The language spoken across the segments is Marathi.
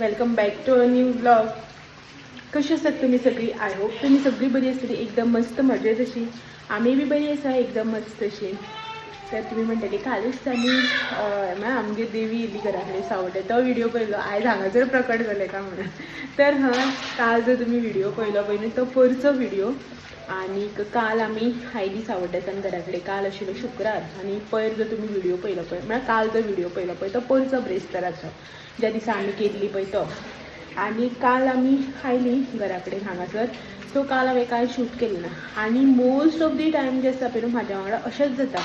Welcome back to a new blog. कशी आसात तुम्ही सगळी? आय होप तुम्ही सगळी बरी आसतली, एकदम मस्त मजेत अशी. आम्ही बी बरी आसा, एकदम मस्त अशी. तर तुम्ही म्हणटली कालच आमी आमगे देवी येयली घरा कडेन सावड्डे, तो व्हिडिओ पळयलो. आयज हांगासर प्रकट जालें काय म्हणून. तर काल जो तुम्ही व्हिडिओ पळयलो पळय न्ही, तो परचो व्हिडिओ. आणि काल आमी आयली सावड्डेसान घरा कडेन. काल आशिल्लो शुक्रार आणि पयर जो तुम्ही व्हिडिओ पळयलो पळय, म्हळ्यार काल जो व्हिडिओ पळयलो पळय तो परचो ब्रेस्ताराचो, ज्या दिसा आमी केल्ली पळय तो. आणि काल आमी आयली घरा कडेन हांगासर. सो काल हांवें कांय शूट केलें ना. आनी मोस्ट ऑफ दी टायम जे आसा पळय न्हू, म्हाज्या वांगडा अशेंच जाता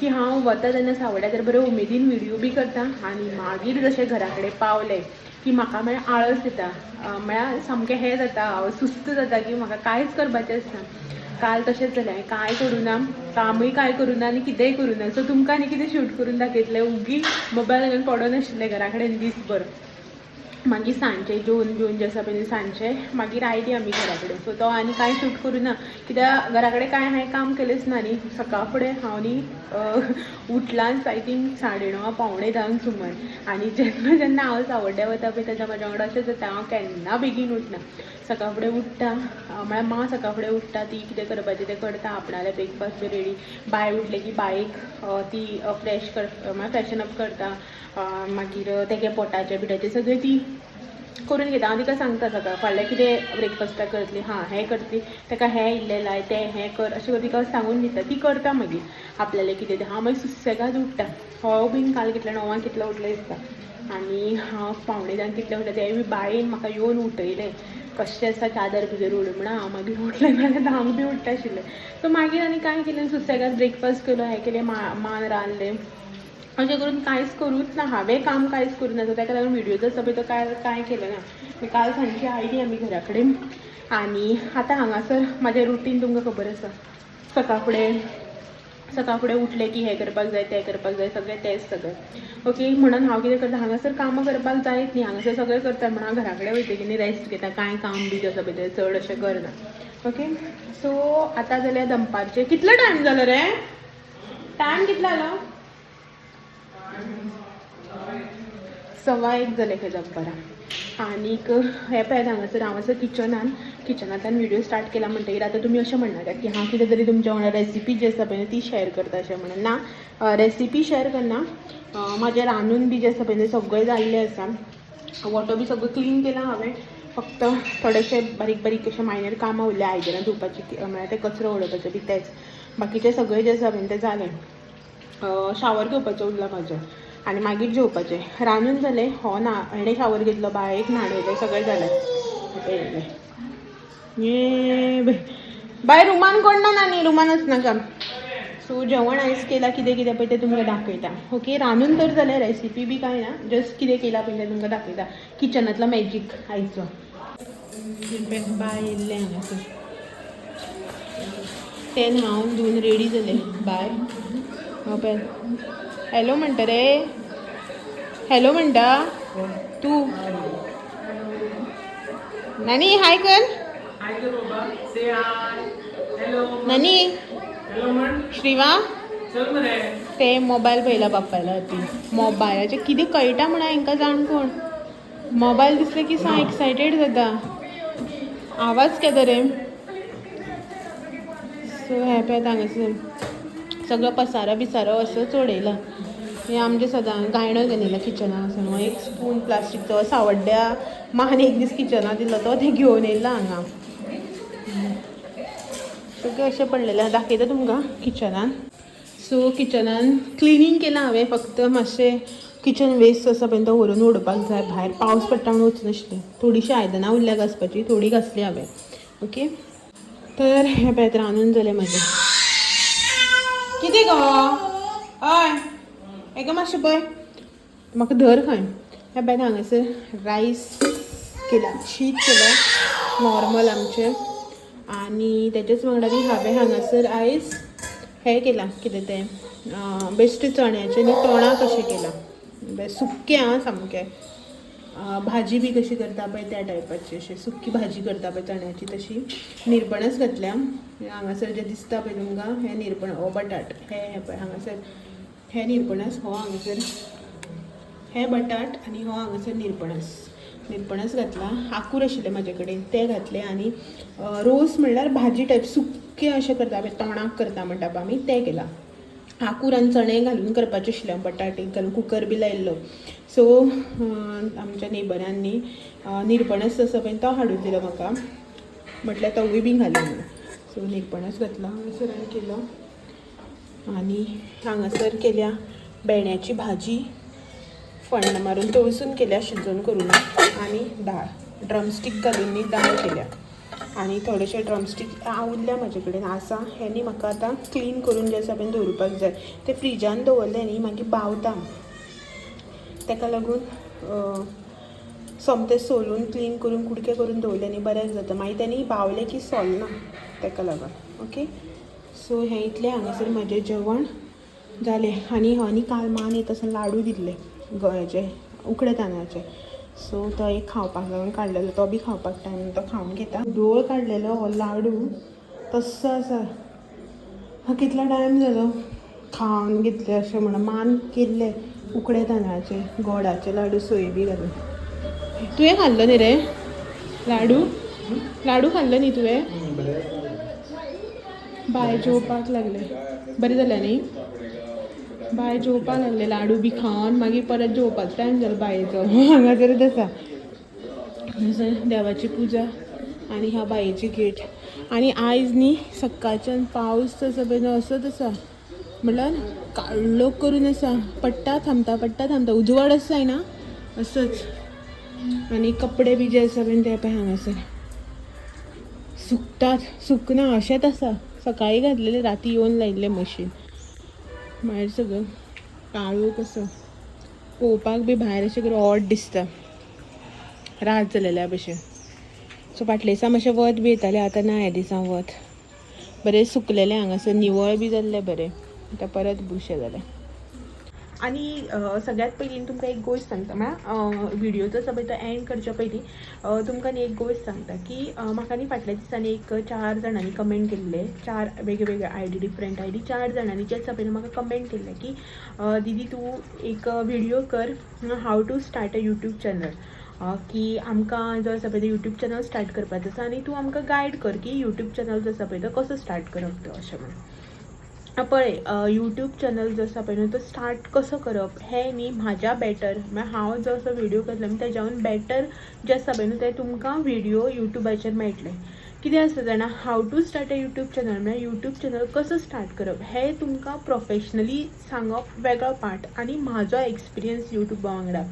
की हांव वता तेन्ना सावड्ड्या तर बरें उमेदीन व्हिडिओ बी करता आनी मागीर जशें घरा कडेन पावलें की म्हाका म्हळ्यार आळस येता. म्हळ्यार सामकें हें जाता, हांव सुस्त जाता की म्हाका कांयच करपाचें आसना. काल तशेंच जालें, हांवें कांय करूं ना, कामूय कांय करूं ना आनी कितेंय करूं ना. सो तुमकां आनी कितें शूट करून दाखयतलें, उगी मोबायल घेवन पडून आशिल्लें घरा कडेन दीसभर. मागीर सांजचें जेवन बिवन जें आसा पळय न्ही सांजचें, मागीर आयली आमी घरा कडेन. सो तो आनी कांय शूट करूं ना, कित्याक घरा कडेन कांय हांवें काम केलेंच ना न्ही. सकाळ फुडें हांव न्ही उठलांच आय थिंक 9:30 पावणे 10 सुमार. आनी जेन्ना जेन्ना हांव सावड्ड्या वता पळय तेन्ना म्हाज्या वांगडा अशें जाता, हांव केन्ना बेगीन उठना. सकाळ फुडें उठ्ठा, म्हळ्यार मां सकाळ फुडें उठ्ठा, ती कितें करपाचें तें करता, आपणालें ब्रेकफास्ट बी रेडी. बाय उठलें की बायेक ती फ्रेश म्हळ्यार फ्रेशन अप करता. मागीर तेगे पोटाचें बिटाचें सगळें ती करून घेता. हांव तिका सांगता सकाळ फाल्यां कितें ब्रेकफास्टाक करतली, हें करतली, ताका हें इल्लें लाय, तें हें कर, अशें करून तिका सांगून दिता. ती करता मागीर आपल्यालें कितें तें. हांव मागीर सुसेगाद उठ्ठा. हो बीन काल कितल्या 9 कितलो उठलो दिसता. आनी हांव पावणे 10 कितले उठलें, तेय बी बायेन म्हाका येवन उठयलें. कशें आसा चादर बिदर उड म्हणून. हांव मागीर उठलें नाल्यार 10 बी उठ्ठा आशिल्लें. सो मागीर आनी कांय केलें, सुसेगाद ब्रेकफास्ट केलो, हें केलें, मान रांदलें. अशें करून कांयच करूच ना, हांवें काम कांयच करूं ना. ताका लागून व्हिडिओ जो आसा पळय तो कांय केलो ना. काल सांजची आयली आमी घरा कडेन. आनी आतां हांगासर म्हाजें रुटीन तुमकां खबर आसा. सकाळ फुडें उठलें की हें करपाक जाय, तें करपाक जाय, सगळें तेंच सगळें. ओके, म्हणून हांव कितें करता, हांगासर कामां करपाक जायत न्ही, हांगासर सगळें करता म्हणून हांव घरा कडेन वयतकीर रेस्ट घेता. कांय काम बी जें आसा पळय तें चड अशें करना. ओके, सो आतां जाल्यार दनपारचें कितलो टायम जालो रे? टायम कितलो जालो? 1:15 जालें खंय दनपारां. आनीक हें पळयात हांगासर हांव आसा किचनांतल्यान व्हिडिओ स्टार्ट केला म्हणटकीर आतां तुमी अशें म्हणनाका की हांव कितें तरी तुमच्या वांगडा रेसिपी जी आसा पळय ती शेअर करता अशें म्हणून. ना, रेसिपी शेअर करना. म्हाजें रांदून बी जें आसा पळय तें सगळें जाल्लें आसा. वॉटर बी सगळं क्लीन केलां हांवें. फक्त थोडेशे बारीक बारीक अशें मायनर कामां उरल्या, आयदनां धुवपाची, म्हळ्यार ते कचरो उडोवपाचो बी तेंच. बाकीचें सगळें जें आसा पळय तें जालें. शावर घेवपाचें उरलां म्हजें आनी मागीर जेवपाचें. रांदून जालें, हो ना हेणें शावर घेतलो, बायेक न्हाणयलें, सगळें जालें. ये बाय रुमान कोण ना, नानी रुमान वचनाका. सो जेवण आयज केलां, कितें कितें पळय तें तुमकां दाखयता. ओके, रांदून तर जालें, रेसिपी बी कांय ना, जस्ट कितें केलां पळय तें तुमकां दाखयता. किचनांतलो मॅजीक आयचो. बाय येयल्लें हांगासर. तें न्हांवन धुवन रेडी जालें. बाय पळय हॅलो म्हणटा रे. हॅलो म्हणटा तू. नानी हाय कर. नानी श्रीवा ते मोबायल पळयला बापायला ती. मोबायलाचें कितें कळटा म्हणा हांकां जाण कोण. मोबायल दिसले की सा एक्सायटेड जाता. आवाज केदो रे. सो हें पळय हांगासर सगळो पसारो बिसारो असोच उडयला. हें आमचें सदां गायणो घेवन येयला किचनाक वचून. एक स्पून प्लास्टीकचो सावड्ड्या मान एक दीस किचनाक दिलो तो तें घेवन येयला हांगा. सगळें अशें पडलेलें दाखयता तुमकां किचनान. सो किचनान क्लिनींग केलां हांवें. फक्त मातशें किचन वेस्ट आसा पळय तो व्हरून उडोवपाक जाय. भायर पावस पडटा म्हणून वचनाशिल्लें. थोडीशीं आयदनां उरल्या घासपाची, थोडीं घासली हांवें. ओके, तर हें पळयात रांदून जालें म्हजें. कितें गो? हय हेका मातशें पळय, म्हाका धर खंय. हें पळयात हांगासर रायस केला, शीत केलो नॉर्मल आमचें. आनी तेच्याच वांगडा न्ही हांवें हांगासर आयज हें केलां, कितें तें बेश्टे चण्याचें न्ही तोणाक कशें केलां. सुक्कें आं सामकें. भाजी बी कशी करता पळय त्या टायपाची, अशी सुक्की भाजी करता पळय चण्याची तशी. निरपणस घातल्या. हांगासर जें दिसता पळय तुमकां हें निरपणस, हो बटाट, हें पळय हांगासर हें निरपणस, हो हांगासर हें बटाट आनी हो हांगासर निरपणस. निरपणस घातला, आकूर आशिल्ले म्हाजे कडेन ते घातले आनी रोस म्हणल्यार भाजी टायप सुक्के अशें करता आमी तोंडाक करता म्हणटा पळय आमी तें केलां. आकूर आनी चणे घालून करपाचें आशिल्लें, बटाटे घालून कुकर बी लायिल्लो. सो आमच्या नेबरांनी निरपणस आसा पळय तो हाडून दिलो म्हाका, म्हटल्यार तोवूय बी घालून म्हणून. सो निरपणस घातला हांगासर हांवें केलो आनी हांगासर केल्या भेंड्याची भाजी फण्ण मारून तळसून केल्या, शिजोवन करून आनी दाळ ड्रमस्टीक घालून न्ही दाळ केल्या आनी थोडेशे ड्रमस्टीक उरल्या म्हाजे कडेन आसा. हेनी म्हाका आतां क्लीन करून जे आसा पळय दवरपाक जाय. ते फ्रिजान दवरले न्ही मागीर बावता, ताका लागून सोमतें सोलून क्लीन करून कुडके करून दवरले न्ही बऱ्याक जाता. मागीर तेणी बावले की सोलना, ताका लागून. ओके, सो हें इतलें हांगासर म्हाजें जेवण जालें. आनी काल मान येता आसतना लाडू दिल्ले हेचे उकडे तांदळाचे. सो तो एक खावपाक लागून काडलेलो, तो बी खावपाक टायम तो खावन घेता. दोळ काडलेलो हो लाडू तस्सो आसा. कितलो टायम जालो खावन घेतले अशें म्हणून मान केल्ले उकडे तांदळाचे गोडाचे लाडू सोय बी घालून. तुवें खाल्लो न्ही रे लाडू खाल्लो न्ही तुवें? बाय जेवपाक लागले, बरें जालें न्ही? बाय जेवपाक लागले लाडू बी खावन मागीर परत जेवपाचो टायम जालो बायेचो. हांगासरच आसा देवाची पुजा आनी ह्या बायेची गेट. आनी आयज न्ही सकाळच्यान पावस आसा पळय असोच आसा, म्हणल्यार काळोख करून आसा, पडटा थांबता उजवाड आसा जायना असोच. आनी कपडे बी जे आसा पळय ते पळय हांगासर सुकना अशेंच आसा. सकाळीं घातलेले राती येवन लायिल्ले मशीन, भायर सगळं काळोख असो. पळोवपाक बी भायर अशें करून ऑड दिसता, रात जालेल्या भशेन. सो फाटल्या दिसा मातशें वत बी येतालें, आतां ना ह्या दिसा वत. बरें सुकलेलें हांगासर, निवळ बी जाल्लें बरें. आतां परत बुरशें जालें. आनी सगळ्यात पयलीं तुमकां एक गोश्ट सांगता, म्हळ्यार व्हिडिओचो आसा पळय तो एंड करच्या पयलीं तुमकां न्ही एक गोश्ट सांगता की म्हाका न्ही फाटल्या दिसांनी एक 4 जाणांनी कमेंट केल्ले, 4 वेगवेगळे आयडी, डिफरंट आयडी, 4 जाणांनी जे आसा पळय म्हाका कमेंट केल्ले की दीदी तूं एक व्हिडिओ कर how to start a YouTube channel, की आमकां जो आसा पळय तो यूट्यूब चॅनल स्टार्ट करपाचो आसा आनी तूं आमकां गायड कर की यूट्यूब चॅनल जो आसा पळय तो कसो स्टार्ट करप तो अशें म्हणून. पळय यूट्यूब चॅनल जो आसा पळय न्हू तो स्टार्ट कसो करप हें न्ही म्हाज्या बेटर, म्हळ्यार हांव जो असो व्हिडिओ करतलें न्ही तेज्यावन बेटर जे आसा पळय न्हू ते तुमकां व्हिडिओ यूट्यूबाचेर मेळटले. कितें आसता जाणा, how to start a YouTube channel म्हळ्यार यूट्यूब चॅनल कसो स्टार्ट करप हें तुमकां प्रोफेशनली सांगप वेगळो पार्ट. आनी म्हाजो एक्सपिरियन्स यूट्यूबा वांगडा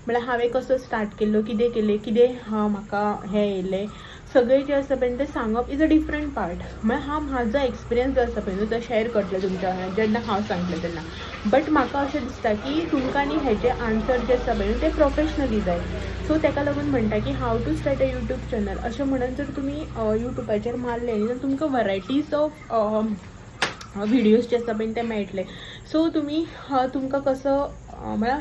म्हळ्यार हांवें कसो स्टार्ट केल्लो, कितें केलें, कितें म्हाका हें येयलें, सगळें जे आसा पळय तें सांगप इज अ डिफरंट पार्ट. म्हळ्यार हांव म्हाजो एक्सपिरियन्स जो आसा पळय न्हू तो शेअर करतलें तुमच्या वांगडा जेन्ना हांव सांगतलें तेन्ना. बट म्हाका अशें दिसता की तुमकां न्ही हेजे आन्सर जे आसा पळय न्हू ते प्रोफेशनली जाय. सो ताका लागून म्हणटा की how to start a YouTube channel अशें म्हणून जर तुमी यूट्यूबाचेर मारलें न्ही तर तुमकां वरायटीज ऑफ व्हिडियोज जे आसा पळय ते मेळटले. सो तुमी तुमकां कसो म्हळ्यार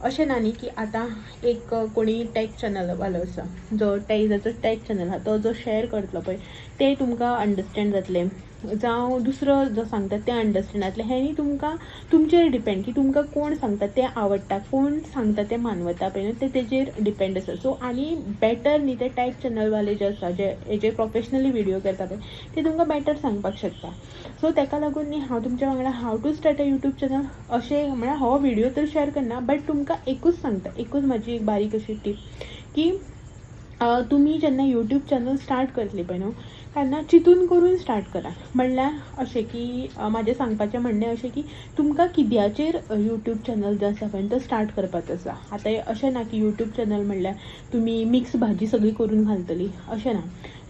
अशें ना न्ही की आतां एक कोणी टॅक चॅनल वालो आसा जो जाचो टॅक चॅनल आहा तो जो शेअर करतलो पळय तें तुमकां अंडरस्टँड जातलें, जावं दुसरो जो सांगता तें अंडरस्टँड जातलें. हें न्ही तुमकां तुमचेर डिपेंड की तुमकां कोण सांगता तें आवडटा, कोण सांगता तें मानवता पळय न्हू तें तेजेर डिपेंड आसा. सो आनी बेटर न्ही ते टॅक चॅनलवाले जे आसा जे हेजे प्रोफेशनली व्हिडिओ करता पळय ते तुमकां बेटर सांगपाक शकता. सो ताका लागून न्ही हांव तुमच्या वांगडा how to start a YouTube channel अशें म्हळ्यार हो व्हिडिओ तर शेअर करना, बट तुमकां एकूच सांगता, एकूच म्हाजी एक बारीक अशी टीप की तुमी जेन्ना यूट्यूब चॅनल स्टार्ट करतली पळय न्हू तेन्ना चिंतून करून स्टार्ट करा. म्हणल्यार अशें की म्हाजें सांगपाचें म्हणणें अशें की तुमकां किद्याचेर यूट्यूब चॅनल जो आसा पळय तो स्टार्ट करपाचो आसा. आतां अशें ना की यूट्यूब चॅनल म्हणल्यार तुमी मिक्स भाजी सगळी करून घालतली अशें ना.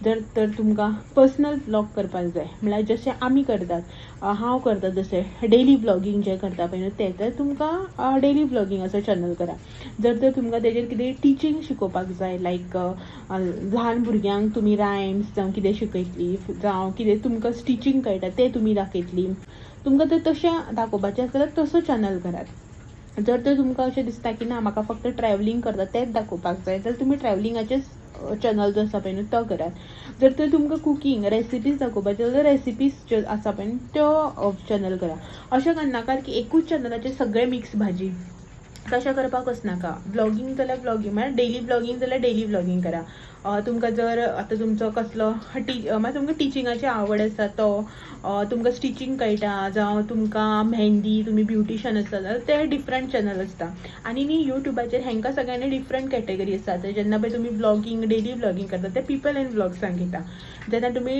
जर तर तुमकां पर्सनल व्लॉग करपाक जाय म्हळ्यार जशें आमी करतात, हांव करता जशें डेली व्लॉगींग जें करता पळय न्हू तें तर तुमकां डेली व्लॉगींग असो चॅनल करा. जर तर तुमकां तेजेर कितें टिचींग शिकोवपाक जाय लायक ल्हान भुरग्यांक तुमी रायम्स जावं कितें शिकयतली, जावं कितें तुमकां स्टिचींग कळटा तें तुमी दाखयतली, तुमकां तर तशें दाखोवपाचें आसता जाल्यार तसो चॅनल करात. जर तर तुमकां अशें दिसता की ना म्हाका फक्त ट्रॅवलिंग करता तेंच दाखोवपाक जाय जाल्यार तुमी ट्रॅवलिंगाचेच चॅनल जो आसा पळय न्हू तो करात. जर तर तुमकां कुकींग रेसिपीज दाखोवपाच्यो जाल्यार रेसिपीज ज्यो आसा पळय त्यो चॅनल करा. अशें करनाकात की एकूच चॅनलाचेर सगळे मिक्स भाजी तशें करपाक वचनाका. ब्लॉगींग जाल्यार ब्लॉगींग, म्हळ्यार डेली ब्लॉगींग जाल्यार डेली ब्लॉगींग करा. तुमकां जर आतां तुमचो कसलो म्हळ्यार तुमकां टिचिंगाची आवड आसा तो, तुमकां स्टिचिंग कळटा, जावं तुमकां मेहंदी, तुमी ब्युटिशन आसा जाल्यार ते डिफरंट चॅनल आसता. आनी न्ही यूट्यूबाचेर हेंकां सगळ्यांनी डिफरंट कॅटेगरी आसा. जेन्ना पळय तुमी ब्लॉगींग डेली ब्लॉगींग करता ते पीपल एंड ब्लॉग्सांक येता. जेन्ना तुमी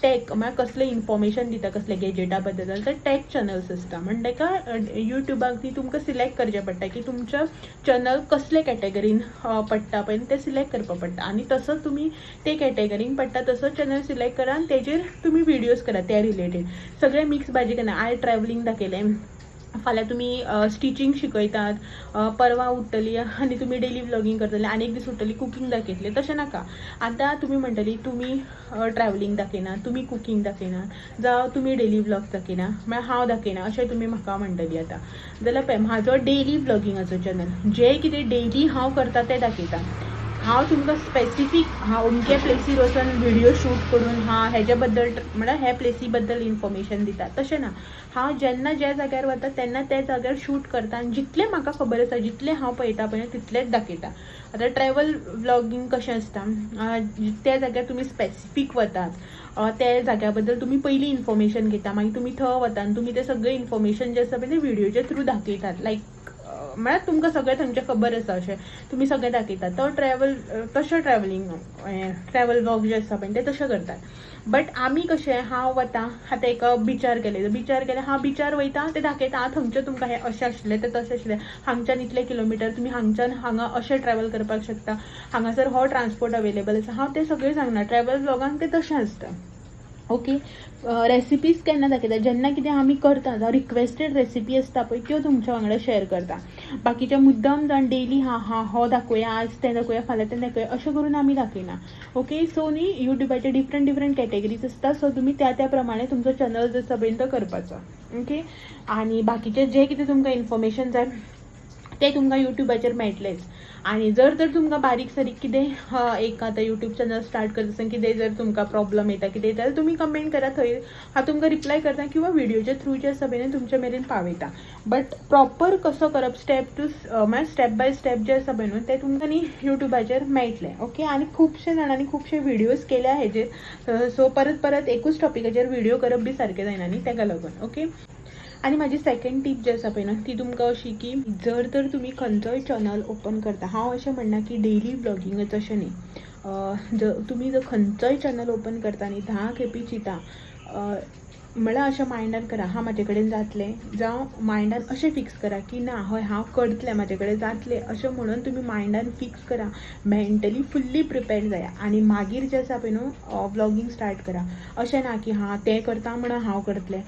टॅक म्हळ्यार कसलें इन्फॉर्मेशन दिता कसले गॅजेटा बद्दल जाल्यार ते टॅक चॅनल्स आसता. म्हण ताका यूट्यूबाक ती तुमकां सिलेक्ट करचें पडटा की तुमच्या चॅनल कसले कॅटेगरीन पडटा पळय ते सिलेक्ट करपाक पडटा. आनी तसोच तुमी ते कॅटेगरीन पडटा तसोच चॅनल सिलेक्ट करा आनी तेजेर तुमी व्हिडियोज करा त्या रिलेटेड. सगळें मिक्स भाजी केन्ना आयज ट्रॅवलिंग दाखयलें, फाल्यां तुमी स्टिचिंग शिकयतात, परवा उठतली आनी तुमी डेली ब्लॉगींग करतले, आनी एक दीस उठतली कुकींग दाखयतले. तशें नाका. आतां तुमी म्हणटली तुमी ट्रॅवलिंग दाखयना, तुमी कुकींग दाखयना, जावं तुमी डेली ब्लॉग्स दाखयना, म्हळ्यार हांव दाखयना अशें तुमी म्हाका म्हणटली आतां. जाल्यार पळय म्हाजो डेली ब्लॉगिंगाचो चॅनल, जें कितें डेली हांव करता तें दाखयता. हांव तुमकां स्पेसिफीक अमके प्लेसीर वचून व्हिडियो शूट करून हेज्या बद्दल म्हळ्यार हे प्लेसी बद्दल इन्फॉर्मेशन दिता तशें ना. हांव जेन्ना ज्या जाग्यार वता तेन्ना त्या जाग्यार शूट करता आनी जितलें म्हाका खबर आसा, जितलें हांव पळयता पळय तितलेंच दाखयता. आतां ट्रॅवल ब्लॉगींग कशें आसता, त्या जाग्यार तुमी स्पेसिफीक वतात, त्या जाग्या बद्दल तुमी पयलीं इन्फॉर्मेशन घेता, मागीर तुमी थंय वता आनी तुमी तें सगळें इन्फॉर्मेशन जें आसा पळय तें व्हिडियोच्या थ्रू दाखयतात. लायक म्हळ्यार तुमकां सगळें थंयचें खबर आसा अशें तुमी सगळें दाखयतात. तो तशें ट्रॅवल ब्लॉग जे आसा पळय ते तशें करतात. बट आमी कशें, हांव वता आतां एक बिचार गेलें, हांव बिचार वयता तें दाखयता. थंयचें तुमकां हें अशें आशिल्लें तें तशें आशिल्लें, हांगच्यान इतले किलोमिटर तुमी हांगच्यान हांगा अशें ट्रॅवल करपाक शकता, हांगासर हो ट्रान्सपोर्ट अवेलेबल आसा, हांव तें सगळें सांगना. ट्रॅवल ब्लॉगांक तें तशें आसता. ओके. रेसिपीज केन्ना दाखयता, जेन्ना कितें आमी करता जावं रिक्वेस्टेड रेसिपी आसता पळय त्यो तुमच्या वांगडा शेअर करता. बाकीचे मुद्दाम जावन डेली हो दाखोवया, आज तें दाखोवया, फाल्यां तें दाखोवया अशें करून आमी दाखयना. ओके. सो न्ही यूट्यूबाचे डिफरंट कॅटेगरीज आसता. सो तुमी त्या प्रमाणे तुमचो चॅनल जो आसा पळय तो करपाचो. ओके. आनी बाकीचे जें कितें तुमकां इन्फॉर्मेशन जाय ते तुमकां यूट्यूबाचेर मेळटलेच. आनी जर तर तुमकां बारीक सारीक कितें एक आतां यूट्यूब चॅनल स्टार्ट करता आसतना कितें जर तुमकां प्रॉब्लम येता कितें जाल्यार तुमी कमेंट करा, थंय हांव तुमकां रिप्लाय करता किंवा व्हिडियोच्या थ्रू जे आसा पळय तुमच्या मेरेन पावयता. बट प्रॉपर कसो करप म्हळ्यार स्टेप बाय स्टेप जे आसा पळय न्हू ते तुमकां न्ही यूट्यूबाचेर मेळटलें. ओके. आनी खुबशे जाणांनी खुबशे व्हिडियोज केल्या हेजेर. सो परत एकूच टॉपिकाचेर व्हिडियो करप बी सारकें जायना न्ही, ताका लागून. ओके. आनी म्हाजी सेकंड टीप जी आसा पळय न्हू ती तुमकां अशी की जर तर तुमी खंयचोय चॅनल ओपन करता, हांव अशें म्हणना की डेली ब्लॉगिंगच अशें न्ही, तुमी जर खंयचोय चॅनल ओपन करता न्ही 10 खेपी चिंता, म्हळ्यार अशें मायंडान करा म्हाजे कडेन जातलें, जावं मायंडान अशें फिक्स करा की ना हय हांव करतलें, म्हाजे कडेन जातलें अशें म्हणून तुमी मायंडान फिक्स करा, मेंटली फुल्ली प्रिपेर्ड जाया आनी मागीर जें आसा पळय न्हू ब्लॉगींग स्टार्ट करा. अशें ना की तें करता म्हणून हांव करतलें,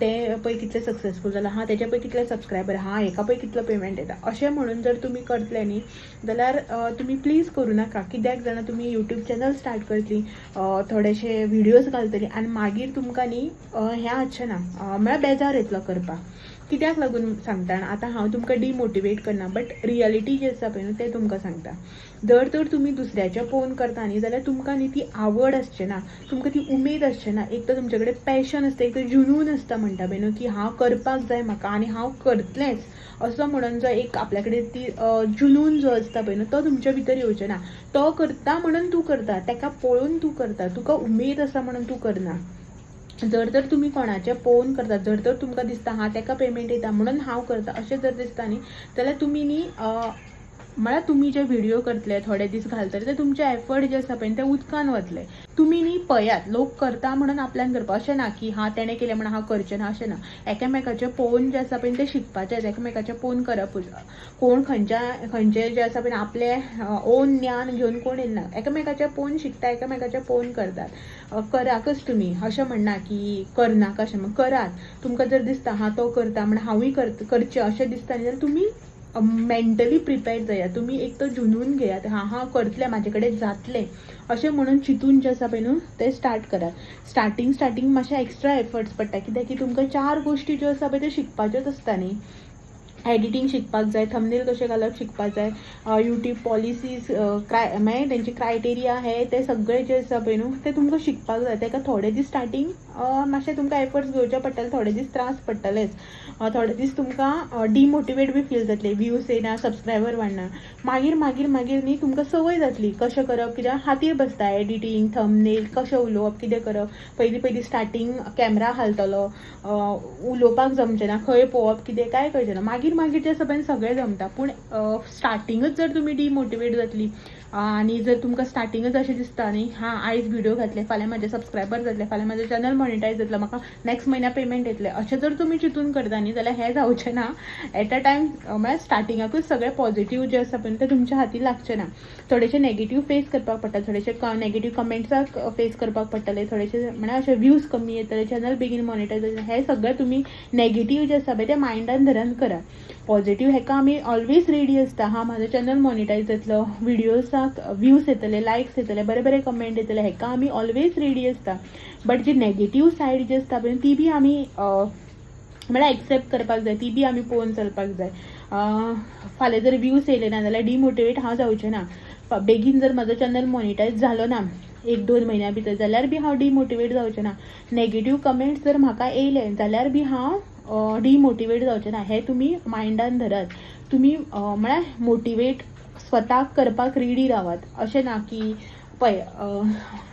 तें पळय कितलें सक्सेसफूल जालां, तेजे पळय कितले सबस्क्रायबर, हेका पळय कितलो पेमेंट येता, अशें म्हणून जर तुमी करतले न्ही जाल्यार तुमी प्लीज करूं नाका. कित्याक जाणां तुमी यूट्यूब चॅनल स्टार्ट करतली, थोडेशे व्हिडियोज घालतली आनी मागीर तुमकां न्ही हें आसचें ना, म्हळ्यार बेजार येतलो करपाक. कित्याक लागून सांगता आतां हांव तुमकां डिमोटिवेट करना, बट रियलिटी जी आसा पळय न्हू तें तुमकां सांगता. जर तर तुमी दुसऱ्याचें पळोवन करता न्ही जाल्यार तुमकां न्ही ती आवड आसचें ना, तुमकां ती उमेद आसचें ना. एक तर तुमचे कडेन पॅशन आसता, एक तर जुनून आसता म्हणटा पळय न्हू की हांव करपाक जाय म्हाका आनी हांव करतलेंच असो म्हणून जो एक आपल्या कडेन ती जुनून जो आसता पळय न्हू तो तुमच्या भितर येवचें ना. तो करता म्हणून तूं करता, ताका पळोवन तूं करता, तुका उमेद आसा म्हणून तूं करना. जर तर तुमी कोणाचें पळोवन करता, जर तर तुमकां दिसता ताका पेमेंट येता म्हणून हांव करता अशें जर दिसता न्ही जाल्यार तुमी न्ही म्हळ्यार तुमी जे व्हिडियो करतले थोडे दीस घालतले ते तुमचे एफर्ट जे आसा पळय ते उदकान वतले. तुमी न्ही पळयात लोक करता म्हणून आपल्यान करपाक, अशें ना की तेणें केलें म्हणून हांव करचें ना अशें ना. एकामेकाचें पळोवन जें आसा पळय तें शिकपाचें, एकामेकाचें पळोवन करपूच. कोण खंयचे जे आसा पळय आपलें ओन ज्ञान घेवन कोण येना, एकामेकाचें पळोवन शिकता, एकामेकाचें पळोवन करतात. कराकच तुमी, अशें म्हणना की करनाका अशें, करात. तुमकां जर दिसता तो करता म्हणून हांवूय करचें अशें दिसता न्ही जाल्यार तुमी मेंटली प्रिपेर्ड जाया. तुमी एक तर जुनून घेयात, हांव करतलें, म्हाजे कडेन जातलें अशें म्हणून चिंतून जें आसा पळय न्हू तें स्टार्ट करात. स्टार्टींग मातशें एक्स्ट्रा एफर्ट्स पडटा, कित्याक की तुमकां 4 गोश्टी ज्यो आसा पळय त्यो शिकपाच्योच आसता न्ही. एडिटींग शिकपाक जाय, थंबनेल कशें घालप शिकपाक जाय, यूट्यूब पॉलिसीज मागीर तेंची क्रायटेरिया ते सगळें जें आसा पळय न्हू तें तुमकां शिकपाक जाय. ताका थोडे दीस स्टार्टींग मातशें तुमकां एफर्ट्स घेवचे पडटले, थोडे दीस त्रास पडटलेच, थोडे दीस तुमकां डिमोटिवेट बी फील जातले, व्ह्यूज येना, सबस्क्रायबर वाडना. मागीर मागीर मागीर न्ही तुमकां संवय जातली कशें करप, कित्याक हातीर बसता एडिटींग, थंबनेल कशें उलोवप, कितें करप. पयलीं स्टार्टींग कॅमेरा हालतलो, उलोवपाक जमचें ना, खंय पळोवप कितें कांय कळचें ना. मागीर मागीर तें सगळें जमता. पूण स्टार्टींगच जर तुमी डिमोटिवेट जातली आनी जर तुमकां स्टार्टींगच अशें दिसता न्ही, आयज व्हिडिओ घातले, फाल्यां म्हाजे सबस्क्रायबर जातले, फाल्यां म्हाजें चॅनल मॉनिटायज जातलो, म्हाका नेक्स्ट म्हयन्या पेमेंट येतले, अशें जर तुमी चिंतून करता न्ही जाल्यार हें जावचें ना. एट अ टायम म्हळ्यार स्टार्टिंगाकूच सगळें पॉझिटीव जें आसा पळय तें तुमच्या हातीन लागचें ना. थोडेशे नेगेटीव फेस करपाक पडटा, थोडेशे नेगेटीव कमेंट्साक फेस करपाक पडटले, थोडेशे म्हळ्यार अशे व्ह्यूज कमी येतले, चॅनल बेगीन मॉनिटायज जातलें. हें सगळें तुमी नेगेटीव जें आसा पळय तें मायंडान धरून करा. पॉझिटीव हेका आमी ऑलवेज रेडी आसता. म्हाजो चॅनल मॉनिटायज जातलो, व्हिडिओजाक व्ह्यूज येतले, लायक्स येतले, बरे बरे कमेंट येतले, हेका आमी ऑलवेज रेडी आसता. बट जी नेगेटीव सायड जी आसता पळय ती बी आमी म्हळ्यार एक्सेप्ट करपाक जाय, ती बी आमी पळोवन चलपाक जाय. फाल्यां जर व्ह्यूज येयले ना जाल्यार डिमोटिवेट हांव जावचें ना. बेगीन जर म्हाजो चॅनल मॉनिटायज जालो ना 1-2 म्हयन्या भितर जाल्यार बी हांव डिमोटिवेट जावचें ना. नेगेटीव कमेंट्स जर म्हाका येयले जाल्यार बी हांव डिमोटिवेट जावचें ना. हें तुमी मायंडान धरात. तुमी म्हळ्यार मोटिवेट स्वताक करपाक रेडी रावात. अशें ना की पळय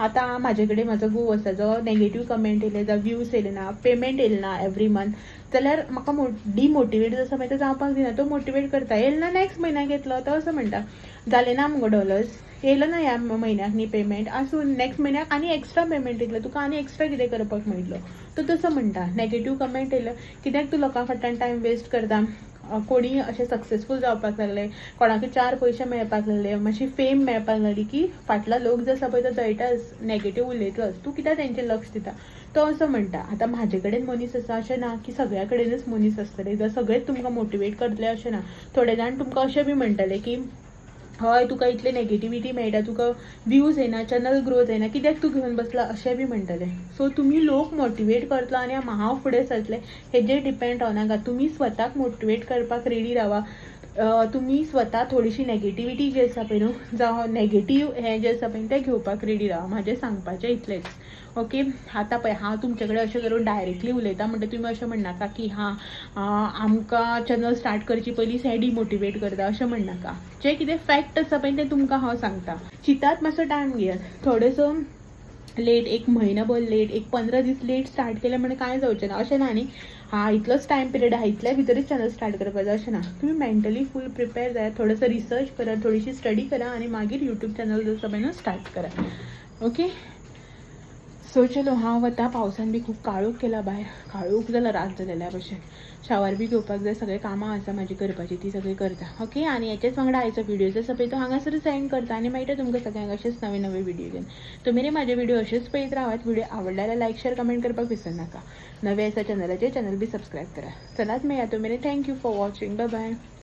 आतां म्हाजे कडेन म्हाजो घोव आसा जो नेगेटीव कमेंट येयले, जावं व्ह्यूज येयले ना, पेमेंट येयले ना एवरी मंथ, जाल्यार म्हाका डिमोटिवेट आसा पळय तो जावपाक दिना. तो मोटिवेट करता, येयले ना नेक्स्ट म्हयन्याक येतलो. तो असो म्हणटा जाले ना मुगो डॉलर्स, येयलो ना ह्या म्हयन्याक न्ही पेमेंट, आसूं नेक्स्ट म्हयन्याक आनी एक्स्ट्रा पेमेंट येतलो, तुका आनी एक्स्ट्रा कितें करपाक मेळटलो. तो तसो म्हणटा. नेगेटीव कमेंट येयलो कित्याक तूं लोकां फाटल्यान टायम वेस्ट करता. कोणी अशें सक्सेसफूल जावपाक लागले, कोणाकूय 4 पयशे मेळपाक लागले, मातशी फेम मेळपाक लागली की फाटलो लोक जो आसा पळय तो जळटाच, नेगेटीव उलयतलोच. तूं कित्याक तेंचेर लक्ष दिता. तो असो म्हणटा. आतां म्हाजे कडेन मनीस आसा अशें ना की सगळ्या कडेनच मनीस आसतले जाल्यार सगळेच तुमकां मोटिवेट करतले अशें ना. थोडे जाण तुमकां अशें बी म्हणटले की हय तुका इतले नेगेटिविटी मेळटा, तुका व्ह्यूज येना, चॅनल ग्रोथ येना, कित्याक तूं घेवन बसला अशें बी म्हणटले. सो तुमी लोक मोटिवेट करतलो आनी हांव फुडें सरतलें हेजेर डिपेंड रावनाका. तुमी स्वताक मोटिवेट करपाक रेडी रावा. तुमी स्वता थोडीशी नेगेटिविटी जी आसा पळय न्हू, जावं नेगेटीव हें जें आसा पळय तें घेवपाक रेडी रावा. म्हाजें सांगपाचें इतलेंच. ओके. आतां पळय हांव तुमचे कडेन अशें करून डायरेक्टली उलयता म्हणटा तुमी अशें म्हणनाका की आमकां चॅनल स्टार्ट करचे पयलींच हें डिमोटिवेट करता अशें म्हणनाका. जें कितें फॅक्ट आसा पळय तें तुमकां हांव सांगता. चिंतात, मातसो टायम घेयात. थोडेसो लेट, 1 म्हयनोभर लेट, 15 दीस लेट स्टार्ट केलें म्हणजे कांय जावचें ना. अशें ना न्ही इतलोच टायम पिरियड आहा, इतल्या भितरच चॅनल स्टार्ट करपाक जाय अशें ना. तुमी मेंटली फूल प्रिपेर जाय, थोडंसं रिसर्च करा, थोडीशी स्टडी करा आनी मागीर यूट्यूब चॅनल जो आसा पळय न्हू स्टार्ट करा. ओके. सो चलो हांव वता. पावसान बी खूब काळोख केला भायर, काळोख जाला रात जालेल्या भशेन. शावर बी घेवपाक जाय, सगळें कामां आसा म्हाजी करपाची ती सगळीं करता. ओके. आनी हेचेच वांगडा आयचो व्हिडिओ जो आसा पळय तो हांगासर सेंड करता आनी मेळटा तुमकां सगळ्यांक अशेच नवे नवे व्हिडिओ घेवन. तुमी म्हाजे व्हिडिओ अशेच पळयत रावात. व्हिडिओ आवडला जाल्यार लायक शेअर कमेंट करपाक विसरनाका. नवे आसा चॅनलाचेर चॅनल बी सबस्क्रायब करा. चलात मेळया तुमी. Thank you for watching. Bye bye.